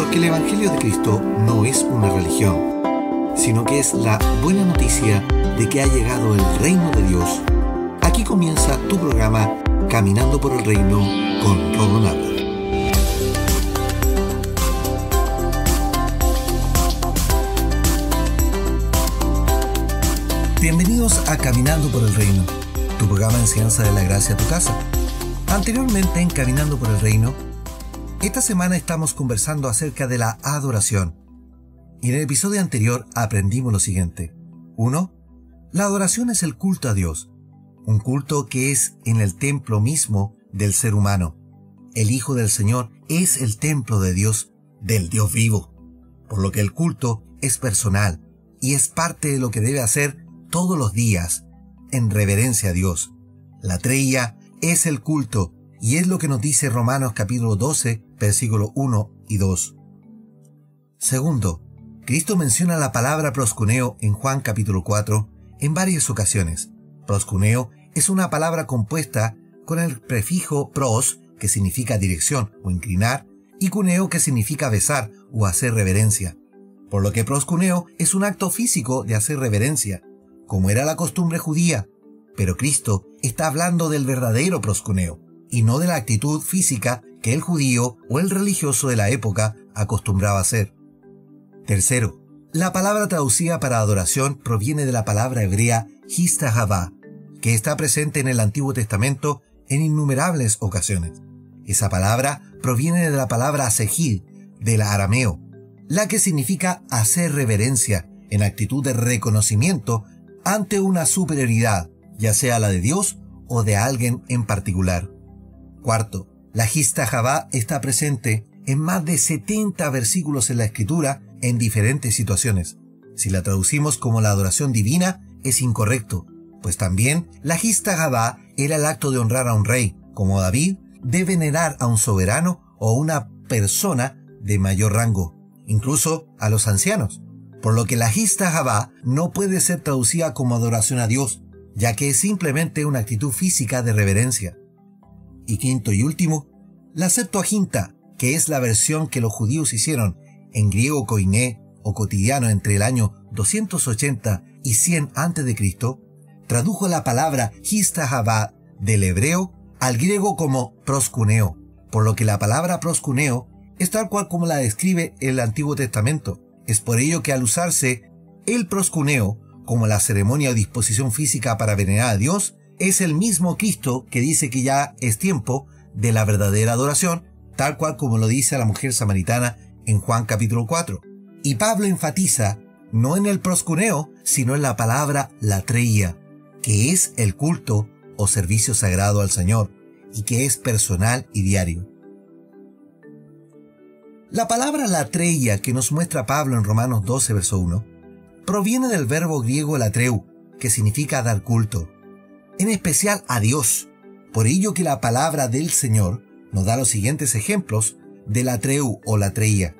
Porque el Evangelio de Cristo no es una religión, sino que es la buena noticia de que ha llegado el reino de Dios. Aquí comienza tu programa Caminando por el Reino con Rodo Nava. Bienvenidos a Caminando por el Reino, tu programa de enseñanza de la gracia a tu casa. Anteriormente en Caminando por el Reino, esta semana estamos conversando acerca de la adoración. Y en el episodio anterior aprendimos lo siguiente. 1. La adoración es el culto a Dios, un culto que es en el templo mismo del ser humano. El Hijo del Señor es el templo de Dios, del Dios vivo, por lo que el culto es personal y es parte de lo que debe hacer todos los días, en reverencia a Dios. La treía es el culto, y es lo que nos dice Romanos capítulo 12, versículos 1 y 2. Segundo, Cristo menciona la palabra proskuneo en Juan capítulo 4 en varias ocasiones. Proskuneo es una palabra compuesta con el prefijo pros, que significa dirección o inclinar, y kuneo, que significa besar o hacer reverencia. Por lo que proskuneo es un acto físico de hacer reverencia, como era la costumbre judía, pero Cristo está hablando del verdadero proskuneo, y no de la actitud física que el judío o el religioso de la época acostumbraba a hacer. Tercero, la palabra traducida para adoración proviene de la palabra hebrea histahavá, que está presente en el Antiguo Testamento en innumerables ocasiones. Esa palabra proviene de la palabra asejid, del arameo, la que significa hacer reverencia en actitud de reconocimiento ante una superioridad, ya sea la de Dios o de alguien en particular. Cuarto, la histahavá está presente en más de 70 versículos en la Escritura en diferentes situaciones. Si la traducimos como la adoración divina, es incorrecto, pues también la histahavá era el acto de honrar a un rey, como David, de venerar a un soberano o una persona de mayor rango, incluso a los ancianos. Por lo que la histahavá no puede ser traducida como adoración a Dios, ya que es simplemente una actitud física de reverencia. Y quinto y último, la Septuaginta, que es la versión que los judíos hicieron en griego koiné o cotidiano entre el año 280 y 100 a.C., tradujo la palabra histahavá del hebreo al griego como proskuneo, por lo que la palabra proskuneo es tal cual como la describe el Antiguo Testamento. Es por ello que al usarse el proskuneo como la ceremonia o disposición física para venerar a Dios, es el mismo Cristo que dice que ya es tiempo de la verdadera adoración, tal cual como lo dice la mujer samaritana en Juan capítulo 4. Y Pablo enfatiza no en el proskuneo, sino en la palabra latreia, que es el culto o servicio sagrado al Señor, y que es personal y diario. La palabra latreia que nos muestra Pablo en Romanos 12, verso 1, proviene del verbo griego latreu, que significa dar culto, en especial a Dios. Por ello que la palabra del Señor nos da los siguientes ejemplos de latreu o latreia.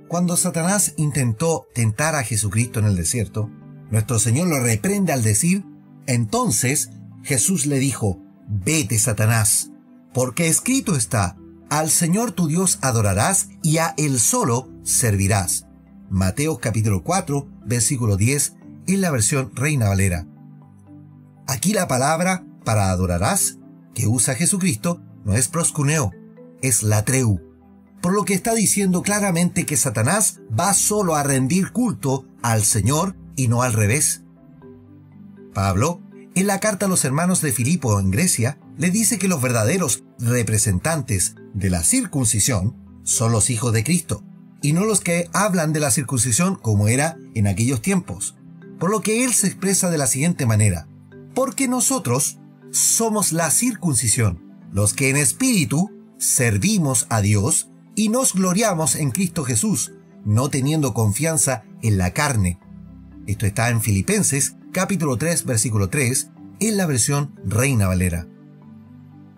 Cuando Satanás intentó tentar a Jesucristo en el desierto, nuestro Señor lo reprende al decir, entonces Jesús le dijo, vete, Satanás, porque escrito está, al Señor tu Dios adorarás y a Él solo servirás. Mateo capítulo 4, versículo 10, en la versión Reina Valera. Aquí la palabra para adorarás que usa Jesucristo no es proskuneo, es latreu, por lo que está diciendo claramente que Satanás va solo a rendir culto al Señor y no al revés. Pablo, en la carta a los hermanos de Filipo en Grecia, le dice que los verdaderos representantes de la circuncisión son los hijos de Cristo, y no los que hablan de la circuncisión como era en aquellos tiempos. Por lo que él se expresa de la siguiente manera, porque nosotros somos la circuncisión, los que en espíritu servimos a Dios y nos gloriamos en Cristo Jesús, no teniendo confianza en la carne. Esto está en Filipenses capítulo 3, versículo 3, en la versión Reina Valera.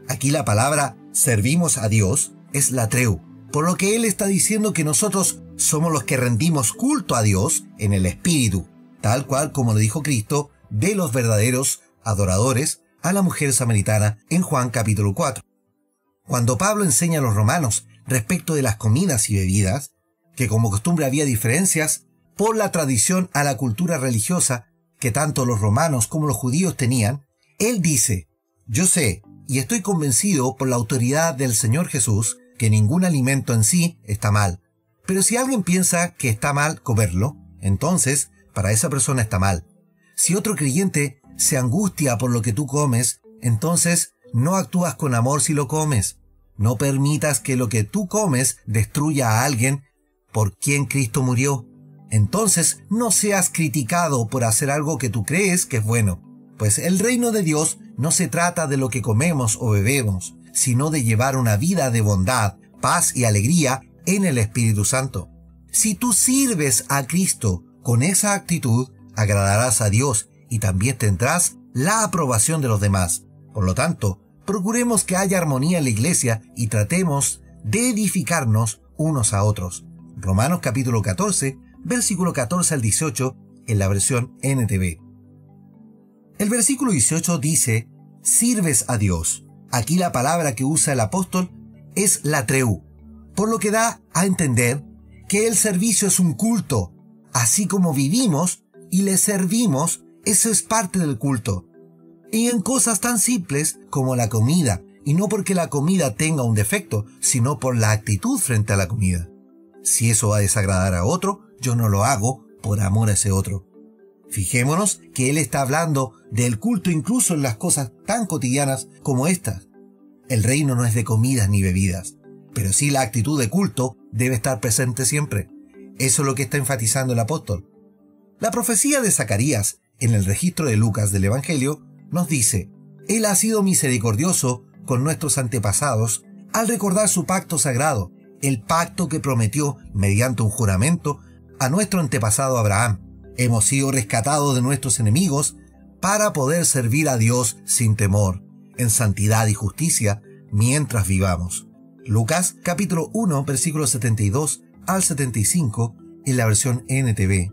Aquí la palabra servimos a Dios es latreu, por lo que él está diciendo que nosotros somos los que rendimos culto a Dios en el espíritu, tal cual como lo dijo Cristo de los verdaderos adoradores a la mujer samaritana en Juan capítulo 4. Cuando Pablo enseña a los romanos respecto de las comidas y bebidas, que como costumbre había diferencias por la tradición a la cultura religiosa que tanto los romanos como los judíos tenían, él dice: yo sé y estoy convencido por la autoridad del Señor Jesús que ningún alimento en sí está mal. Pero si alguien piensa que está mal comerlo, entonces para esa persona está mal. Si otro creyente se angustia por lo que tú comes, entonces no actúas con amor si lo comes. No permitas que lo que tú comes destruya a alguien por quien Cristo murió. Entonces no seas criticado por hacer algo que tú crees que es bueno, pues el reino de Dios no se trata de lo que comemos o bebemos, sino de llevar una vida de bondad, paz y alegría en el Espíritu Santo. Si tú sirves a Cristo con esa actitud, agradarás a Dios y también tendrás la aprobación de los demás. Por lo tanto, procuremos que haya armonía en la iglesia y tratemos de edificarnos unos a otros. Romanos capítulo 14, versículo 14 al 18, en la versión NTV. El versículo 18 dice: sirves a Dios. Aquí la palabra que usa el apóstol es latreu, por lo que da a entender que el servicio es un culto. Así como vivimos y le servimos, eso es parte del culto. Y en cosas tan simples como la comida, y no porque la comida tenga un defecto, sino por la actitud frente a la comida. Si eso va a desagradar a otro, yo no lo hago por amor a ese otro. Fijémonos que él está hablando del culto incluso en las cosas tan cotidianas como estas. El reino no es de comidas ni bebidas, pero sí la actitud de culto debe estar presente siempre. Eso es lo que está enfatizando el apóstol. La profecía de Zacarías, en el registro de Lucas del Evangelio, nos dice: Él ha sido misericordioso con nuestros antepasados al recordar su pacto sagrado, el pacto que prometió mediante un juramento a nuestro antepasado Abraham. Hemos sido rescatados de nuestros enemigos para poder servir a Dios sin temor, en santidad y justicia, mientras vivamos. Lucas capítulo 1, versículos 72 al 75, en la versión NTV.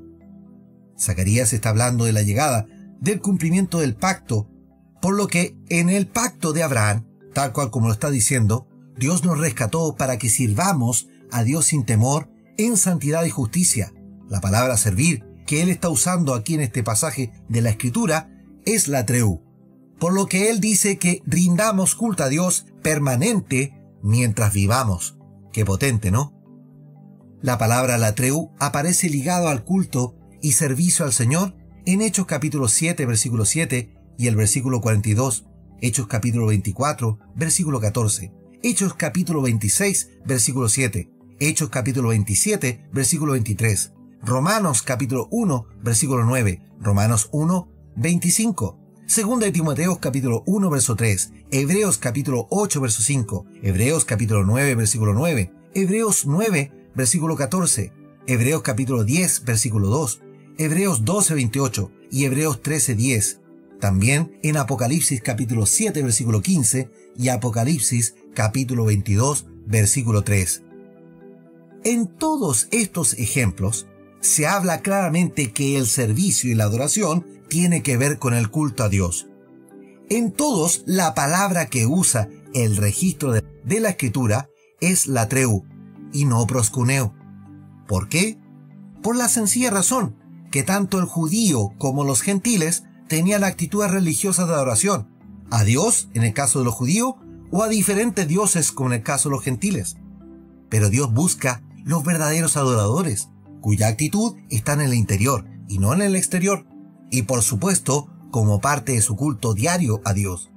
Zacarías está hablando de la llegada del cumplimiento del pacto, por lo que en el pacto de Abraham, tal cual como lo está diciendo, Dios nos rescató para que sirvamos a Dios sin temor, en santidad y justicia. La palabra servir que él está usando aquí en este pasaje de la Escritura es latreu, por lo que él dice que rindamos culto a Dios permanente mientras vivamos. Qué potente, ¿no? La palabra latreu aparece ligado al culto y servicio al Señor en Hechos capítulo 7, versículo 7 y el versículo 42, Hechos capítulo 24, versículo 14, Hechos capítulo 26, versículo 7, Hechos capítulo 27, versículo 23, Romanos capítulo 1, versículo 9, Romanos 1, 25, Segunda de Timoteo capítulo 1, verso 3, Hebreos capítulo 8, verso 5, Hebreos capítulo 9, versículo 9, Hebreos 9, versículo 14, Hebreos capítulo 10, versículo 2, Hebreos 12, 28 y Hebreos 13, 10. También en Apocalipsis capítulo 7, versículo 15 y Apocalipsis capítulo 22, versículo 3. En todos estos ejemplos se habla claramente que el servicio y la adoración tiene que ver con el culto a Dios. En todos, la palabra que usa el registro de la Escritura es latreu y no proskuneo. ¿Por qué? Por la sencilla razón que tanto el judío como los gentiles tenían actitudes religiosas de adoración, a Dios en el caso de los judíos o a diferentes dioses como en el caso de los gentiles. Pero Dios busca los verdaderos adoradores, cuya actitud está en el interior y no en el exterior, y por supuesto como parte de su culto diario a Dios.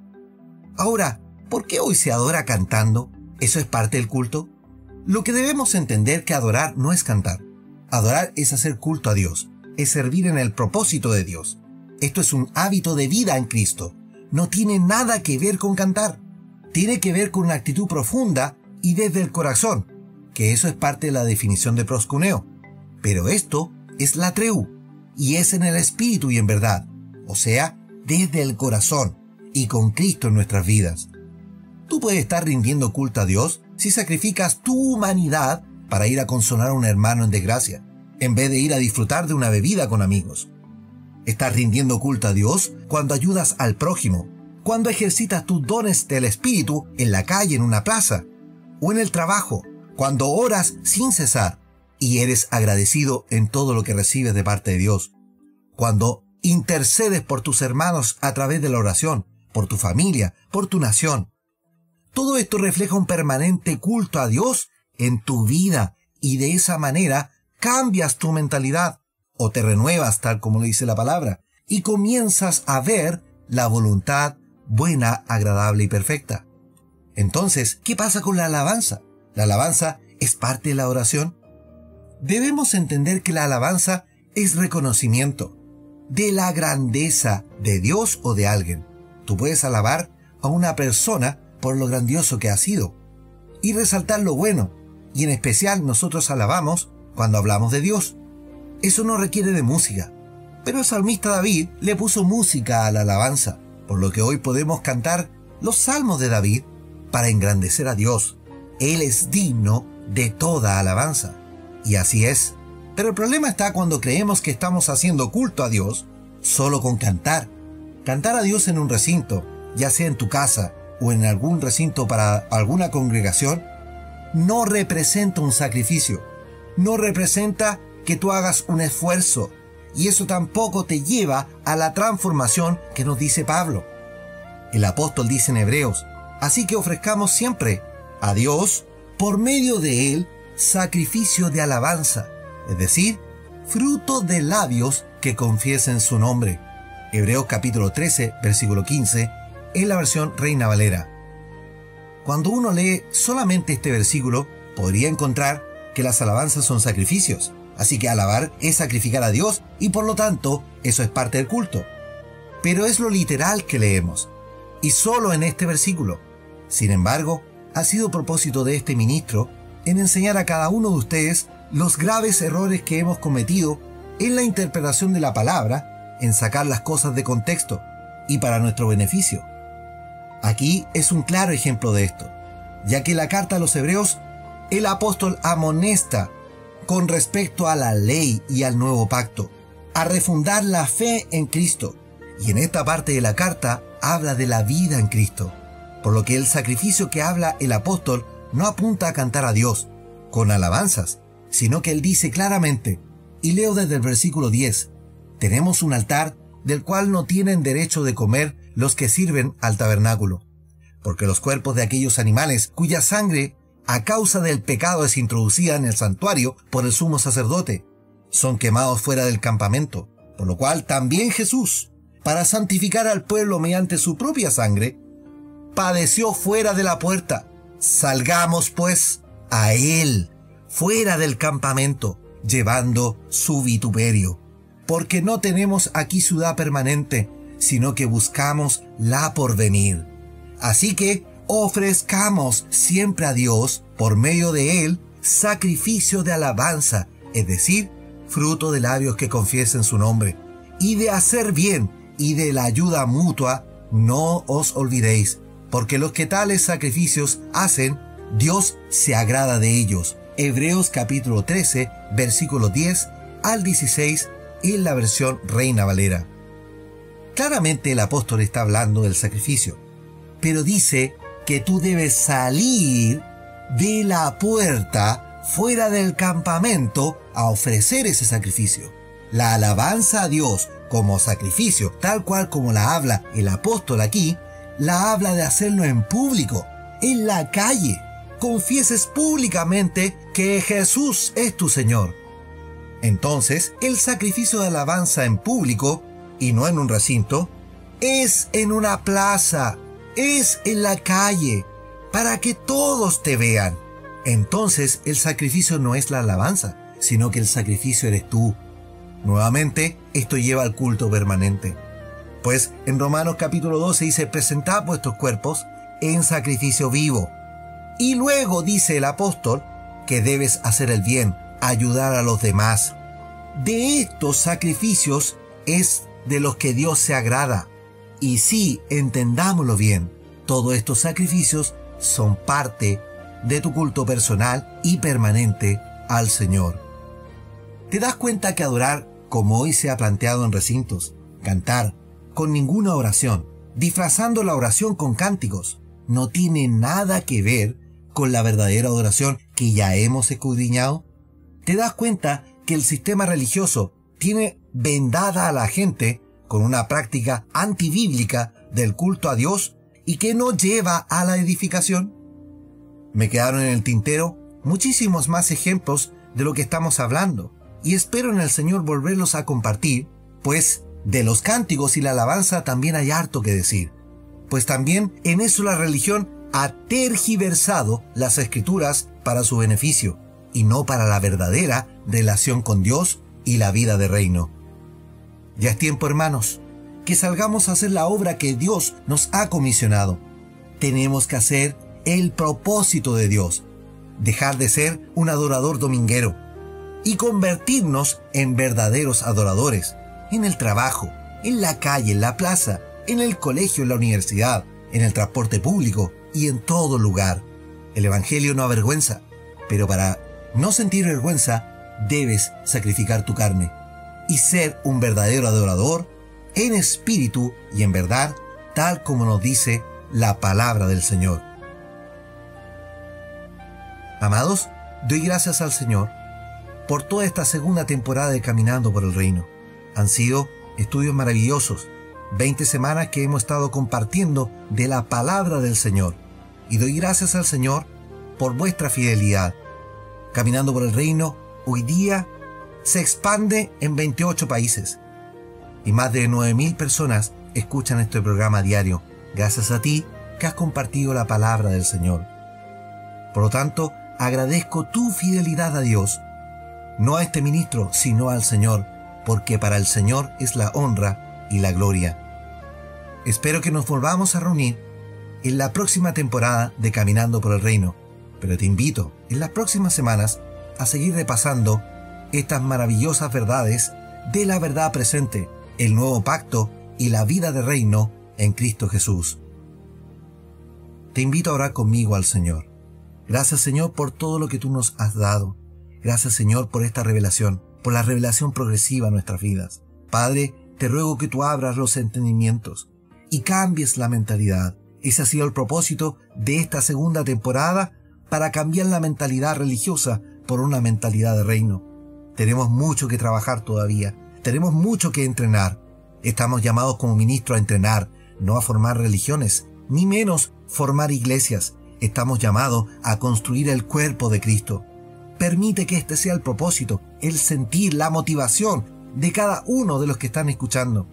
Ahora, ¿por qué hoy se adora cantando? ¿Eso es parte del culto? Lo que debemos entender que adorar no es cantar. Adorar es hacer culto a Dios, es servir en el propósito de Dios. Esto es un hábito de vida en Cristo. No tiene nada que ver con cantar. Tiene que ver con una actitud profunda y desde el corazón, que eso es parte de la definición de proskuneo. Pero esto es latreu, y es en el espíritu y en verdad, o sea, desde el corazón y con Cristo en nuestras vidas. Tú puedes estar rindiendo culto a Dios si sacrificas tu humanidad para ir a consolar a un hermano en desgracia, en vez de ir a disfrutar de una bebida con amigos. Estás rindiendo culto a Dios cuando ayudas al prójimo, cuando ejercitas tus dones del Espíritu en la calle, en una plaza, o en el trabajo, cuando oras sin cesar, y eres agradecido en todo lo que recibes de parte de Dios. Cuando intercedes por tus hermanos a través de la oración, por tu familia, por tu nación. Todo esto refleja un permanente culto a Dios en tu vida y de esa manera cambias tu mentalidad o te renuevas tal como le dice la palabra y comienzas a ver la voluntad buena, agradable y perfecta. Entonces, ¿qué pasa con la alabanza? ¿La alabanza es parte de la oración? Debemos entender que la alabanza es reconocimiento de la grandeza de Dios o de alguien. Tú puedes alabar a una persona por lo grandioso que ha sido y resaltar lo bueno, y en especial nosotros alabamos cuando hablamos de Dios. Eso no requiere de música, pero el salmista David le puso música a la alabanza, por lo que hoy podemos cantar los salmos de David para engrandecer a Dios. Él es digno de toda alabanza, y así es. Pero el problema está cuando creemos que estamos haciendo culto a Dios solo con cantar. Cantar a Dios en un recinto, ya sea en tu casa o en algún recinto para alguna congregación, no representa un sacrificio, no representa que tú hagas un esfuerzo, y eso tampoco te lleva a la transformación que nos dice Pablo. El apóstol dice en Hebreos, así que ofrezcamos siempre a Dios, por medio de Él, sacrificio de alabanza, es decir, fruto de labios que confiesen su nombre. Hebreos capítulo 13, versículo 15, en la versión Reina Valera. Cuando uno lee solamente este versículo, podría encontrar que las alabanzas son sacrificios. Así que alabar es sacrificar a Dios y por lo tanto eso es parte del culto. Pero es lo literal que leemos, y solo en este versículo. Sin embargo, ha sido propósito de este ministro en enseñar a cada uno de ustedes los graves errores que hemos cometido en la interpretación de la palabra, en sacar las cosas de contexto y para nuestro beneficio. Aquí es un claro ejemplo de esto, ya que en la carta a los Hebreos, el apóstol amonesta con respecto a la ley y al nuevo pacto, a refundar la fe en Cristo, y en esta parte de la carta habla de la vida en Cristo, por lo que el sacrificio que habla el apóstol no apunta a cantar a Dios con alabanzas, sino que él dice claramente, y leo desde el versículo 10, tenemos un altar del cual no tienen derecho de comer los que sirven al tabernáculo, porque los cuerpos de aquellos animales cuya sangre a causa del pecado es introducida en el santuario por el sumo sacerdote, son quemados fuera del campamento, por lo cual también Jesús, para santificar al pueblo mediante su propia sangre, padeció fuera de la puerta. Salgamos pues a Él, fuera del campamento, llevando su vituperio, porque no tenemos aquí ciudad permanente, sino que buscamos la porvenir. Así que ofrezcamos siempre a Dios, por medio de Él, sacrificio de alabanza, es decir, fruto de labios que confiesen su nombre, y de hacer bien y de la ayuda mutua, no os olvidéis, porque los que tales sacrificios hacen, Dios se agrada de ellos. Hebreos capítulo 13, versículos 10 al 16, en la versión Reina Valera. Claramente el apóstol está hablando del sacrificio, pero dice que tú debes salir de la puerta fuera del campamento a ofrecer ese sacrificio. La alabanza a Dios como sacrificio, tal cual como la habla el apóstol aquí, la habla de hacerlo en público, en la calle. Confieses públicamente que Jesús es tu Señor. Entonces, el sacrificio de alabanza en público, y no en un recinto, es en una plaza, es en la calle, para que todos te vean. Entonces, el sacrificio no es la alabanza, sino que el sacrificio eres tú. Nuevamente, esto lleva al culto permanente. Pues en Romanos capítulo 12 dice, presentad vuestros cuerpos en sacrificio vivo. Y luego dice el apóstol que debes hacer el bien, ayudar a los demás. De estos sacrificios es de los que Dios se agrada. Y sí, entendámoslo bien, todos estos sacrificios son parte de tu culto personal y permanente al Señor. ¿Te das cuenta que adorar, como hoy se ha planteado en recintos, cantar, con ninguna oración, disfrazando la oración con cánticos, no tiene nada que ver con la verdadera adoración que ya hemos escudriñado? te das cuenta que el sistema religioso tiene vendada a la gente con una práctica antibíblica del culto a Dios y que no lleva a la edificación. Me quedaron en el tintero muchísimos más ejemplos de lo que estamos hablando y espero en el Señor volverlos a compartir, pues de los cánticos y la alabanza también hay harto que decir, pues también en eso la religión ha tergiversado las escrituras para su beneficio y no para la verdadera relación con Dios y la vida de reino. Ya es tiempo, hermanos, que salgamos a hacer la obra que Dios nos ha comisionado. Tenemos que hacer el propósito de Dios, dejar de ser un adorador dominguero y convertirnos en verdaderos adoradores, en el trabajo, en la calle, en la plaza, en el colegio, en la universidad, en el transporte público y en todo lugar. El Evangelio no avergüenza, pero para no sentir vergüenza, debes sacrificar tu carne y ser un verdadero adorador en espíritu y en verdad, tal como nos dice la palabra del Señor. Amados, doy gracias al Señor por toda esta segunda temporada de Caminando por el Reino. Han sido estudios maravillosos, 20 semanas que hemos estado compartiendo de la palabra del Señor. Y doy gracias al Señor por vuestra fidelidad. Caminando por el Reino hoy día se expande en 28 países. Y más de 9.000 personas escuchan este programa diario, gracias a ti que has compartido la palabra del Señor. Por lo tanto, agradezco tu fidelidad a Dios, no a este ministro, sino al Señor, porque para el Señor es la honra y la gloria. Espero que nos volvamos a reunir en la próxima temporada de Caminando por el Reino, pero te invito en las próximas semanas a seguir repasando estas maravillosas verdades de la verdad presente, el nuevo pacto y la vida de reino en Cristo Jesús. Te invito a orar conmigo al Señor. Gracias, Señor, por todo lo que tú nos has dado. Gracias, Señor, por esta revelación, por la revelación progresiva en nuestras vidas. Padre, te ruego que tú abras los entendimientos y cambies la mentalidad. Ese ha sido el propósito de esta segunda temporada, para cambiar la mentalidad religiosa por una mentalidad de reino. Tenemos mucho que trabajar todavía. Tenemos mucho que entrenar. Estamos llamados como ministros a entrenar, no a formar religiones, ni menos formar iglesias. Estamos llamados a construir el cuerpo de Cristo. Permite que este sea el propósito, el sentir, la motivación de cada uno de los que están escuchando.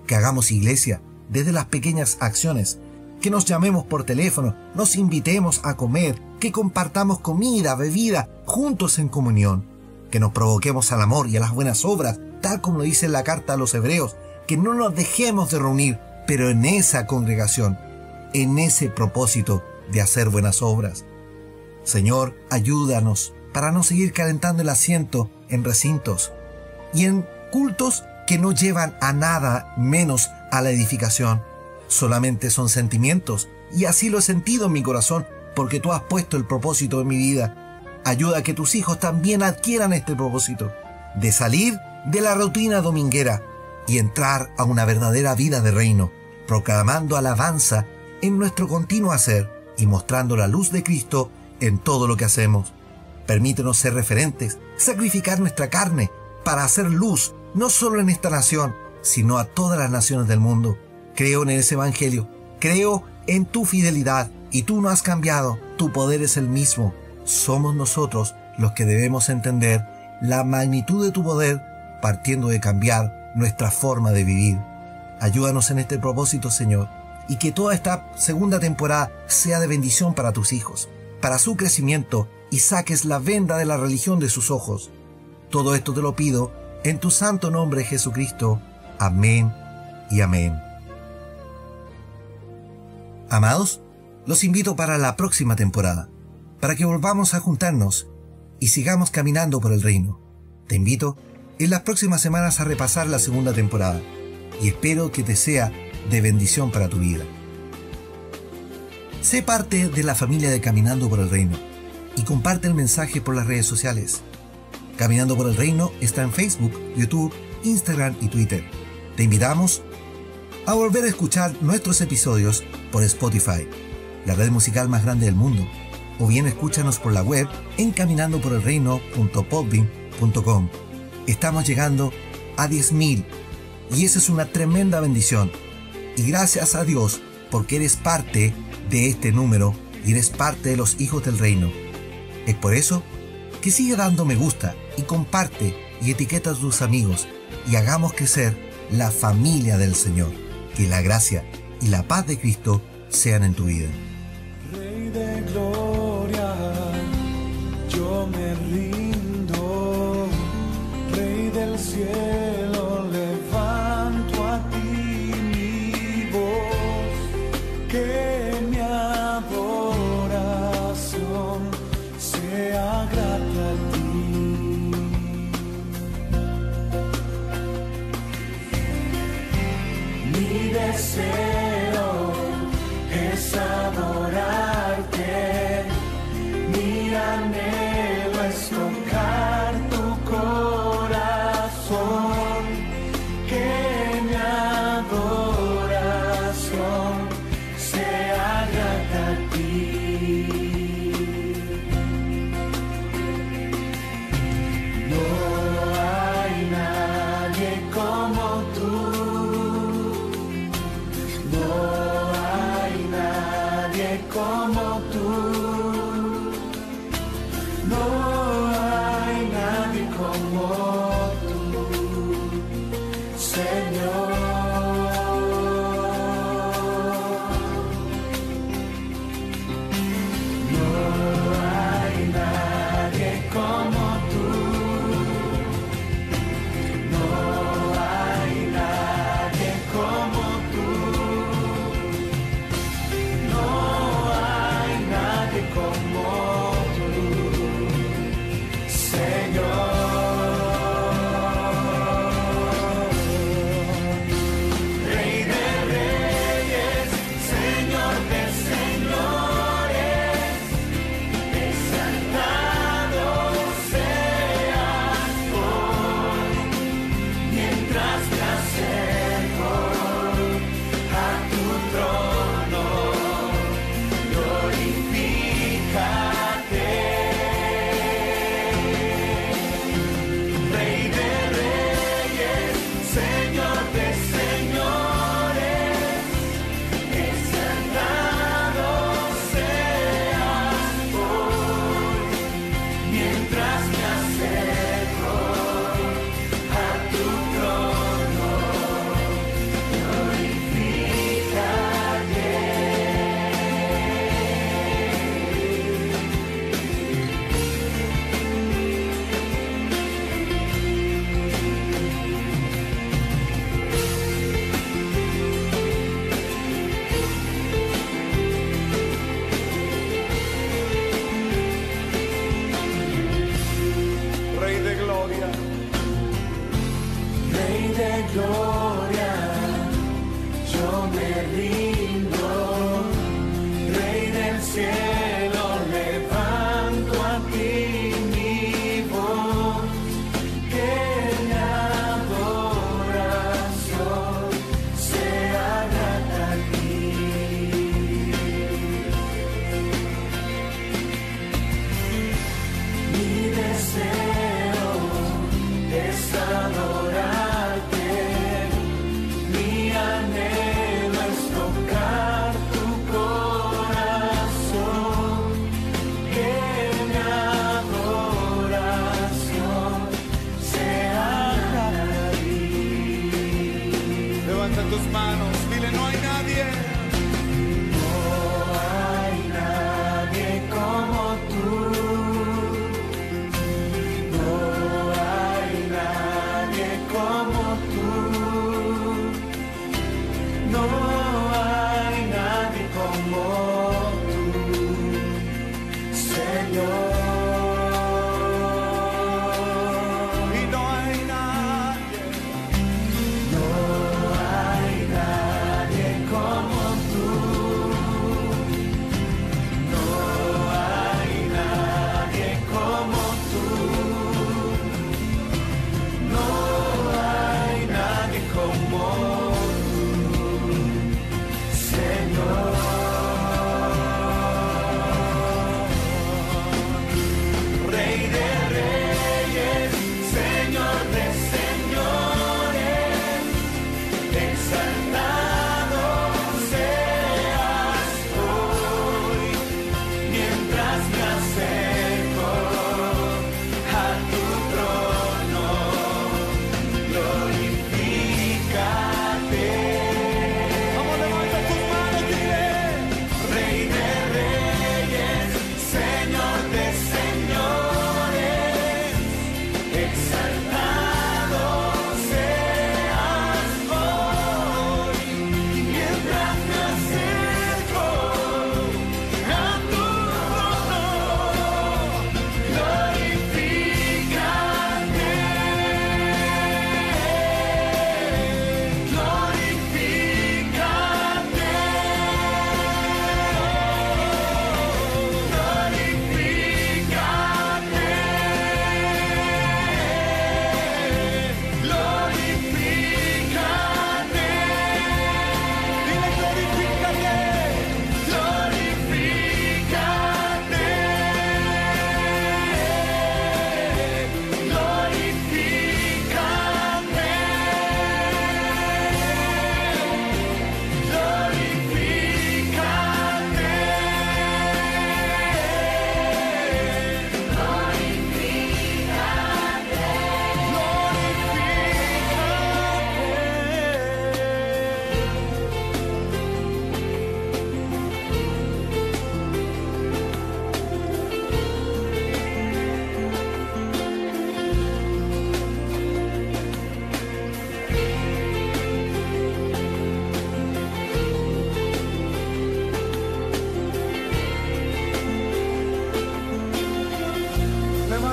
Que hagamos iglesia desde las pequeñas acciones, que nos llamemos por teléfono, nos invitemos a comer, que compartamos comida, bebida, juntos en comunión, que nos provoquemos al amor y a las buenas obras, tal como lo dice la carta a los Hebreos, que no nos dejemos de reunir, pero en esa congregación, en ese propósito de hacer buenas obras. Señor, ayúdanos para no seguir calentando el asiento en recintos y en cultos que no llevan a nada menos a la edificación. Solamente son sentimientos, y así lo he sentido en mi corazón, porque tú has puesto el propósito en mi vida. Ayuda a que tus hijos también adquieran este propósito, de salir de la rutina dominguera y entrar a una verdadera vida de reino, proclamando alabanza en nuestro continuo hacer y mostrando la luz de Cristo en todo lo que hacemos. Permítenos ser referentes, sacrificar nuestra carne para hacer luz, no solo en esta nación, sino a todas las naciones del mundo. Creo en ese Evangelio, creo en tu fidelidad y tú no has cambiado, tu poder es el mismo. Somos nosotros los que debemos entender la magnitud de tu poder, partiendo de cambiar nuestra forma de vivir. Ayúdanos en este propósito, Señor, y que toda esta segunda temporada sea de bendición para tus hijos, para su crecimiento, y saques la venda de la religión de sus ojos. Todo esto te lo pido en tu santo nombre, Jesucristo. Amén y amén. Amados, los invito para la próxima temporada, para que volvamos a juntarnos y sigamos caminando por el reino. Te invito en las próximas semanas a repasar la segunda temporada y espero que te sea de bendición para tu vida. Sé parte de la familia de Caminando por el Reino y comparte el mensaje por las redes sociales. Caminando por el Reino está en Facebook, YouTube, Instagram y Twitter. Te invitamos a volver a escuchar nuestros episodios por Spotify, la red musical más grande del mundo. o bien escúchanos por la web en caminandoporelreino.podbean.com. Estamos llegando a 10.000 y esa es una tremenda bendición. Y gracias a Dios porque eres parte de este número y eres parte de los hijos del reino. Es por eso que sigue dando me gusta y comparte y etiqueta a tus amigos y hagamos crecer la familia del Señor. Que la gracia y la paz de Cristo sean en tu vida. Rey de gloria, yo me rindo. Rey del cielo, levanto a ti mi voz. Que mi adoración sea grata a ti. Mi deseo es adorarte,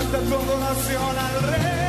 levanta tu adoración al Rey.